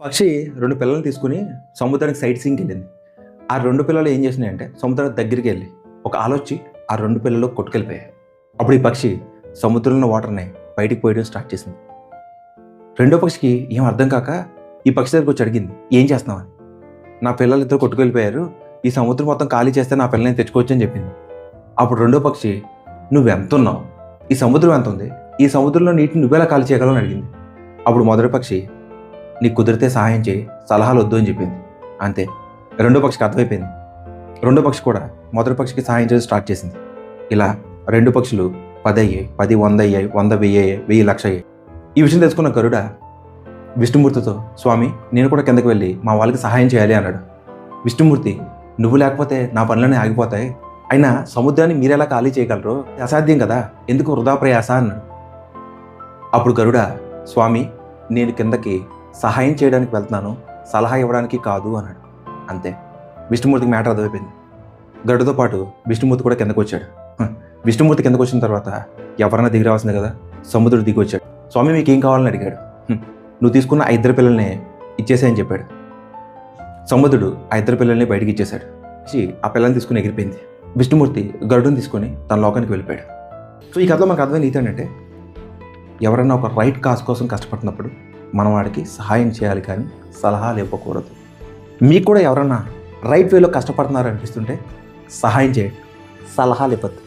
పక్షి 2 పిల్లల్ని తీసుకొని సముద్రానికి సైట్ సీయింగ్‌కి వెళ్ళింది. ఆ 2 పిల్లలు ఏం చేసినాయంటే సముద్రం దగ్గరికి వెళ్ళి ఒక అలొచ్చి ఆ 2 పిల్లలు కొట్టుకెళ్ళిపోయాయి. అప్పుడు ఈ పక్షి సముద్రంలో వాటర్‌ని బయటికి పోయడం స్టార్ట్ చేసింది. రెండో పక్షికి ఏం అర్థం కాక ఈ పక్షి దగ్గరికి వచ్చి అడిగింది, "ఏం చేస్తున్నావు?" అని. "నా పిల్లలిద్దరూ కొట్టుకెళ్ళిపోయారు. ఈ సముద్రం మొత్తం ఖాళీ చేస్తే నా పిల్లల్ని తెచ్చుకోవచ్చు" అని చెప్పింది. అప్పుడు రెండో పక్షి, "నువ్వెంతున్నావు? ఈ సముద్రం ఎంత ఉంది? ఈ సముద్రంలో నీటిని నువ్వెలా ఖాళీ చేయగలవు?" అని అడిగింది. అప్పుడు మొదటి పక్షి, "నీకు కుదిరితే సహాయం చేయి, సలహాలు వద్దు" అని చెప్పింది. అంతే. రెండో పక్షికి అర్థమైపోయింది. రెండో పక్షి కూడా మొదటి పక్షికి సహాయం చేయడం స్టార్ట్ చేసింది. ఇలా 2 పక్షులు 10 అయ్యాయి, 10 100 అయ్యాయి, 100 1000 అయ్యాయి, 1000 లక్ష అయ్యాయి. ఈ విషయం తెలుసుకున్న గరుడ విష్ణుమూర్తితో, "స్వామి, నేను కూడా కిందకి వెళ్ళి మా వాళ్ళకి సహాయం చేయాలి" అన్నాడు. విష్ణుమూర్తి, "నువ్వు లేకపోతే నా పనులన్నీ ఆగిపోతాయి. అయినా సముద్రాన్ని మీరెలా ఖాళీ చేయగలరు? అసాధ్యం కదా, ఎందుకు వృధా ప్రయాస" అన్నాడు. అప్పుడు గరుడ, "స్వామి, నేను కిందకి సహాయం చేయడానికి వెళ్తున్నాను, సలహా ఇవ్వడానికి కాదు" అన్నాడు. అంతే. విష్ణుమూర్తికి మ్యాటర్ అర్థమైపోయింది. గరుడతో పాటు విష్ణుమూర్తి కూడా కిందకు వచ్చాడు. విష్ణుమూర్తి కిందకు వచ్చిన తర్వాత ఎవరైనా దిగి రావాల్సిందే కదా, సముద్రుడు దిగి వచ్చాడు. "స్వామి, మీకు ఏం కావాలని" అడిగాడు. "నువ్వు తీసుకున్న ఆ 2 పిల్లల్ని ఇచ్చేసాయని" చెప్పాడు. సముద్రుడు ఆ 2 పిల్లల్ని బయటికి ఇచ్చేశాడు. ఆ పిల్లల్ని తీసుకుని ఎగిరిపోయింది. విష్ణుమూర్తి గరుడుని తీసుకొని తన లోకానికి వెళ్ళిపోయాడు. సో ఈ కథలో మనకు అర్థమైన నీతి ఏంటంటే, ఎవరైనా ఒక రైట్ కాజ్ కోసం కష్టపడుతున్నప్పుడు మనం వాడికి సహాయం చేయాలి, కానీ సలహాలు ఇవ్వకూడదు. మీకు కూడా ఎవరన్నా రైట్ వేలో కష్టపడుతున్నారు అనిపిస్తుంటే సహాయం చేయండి, సలహాలు ఇవ్వద్దు.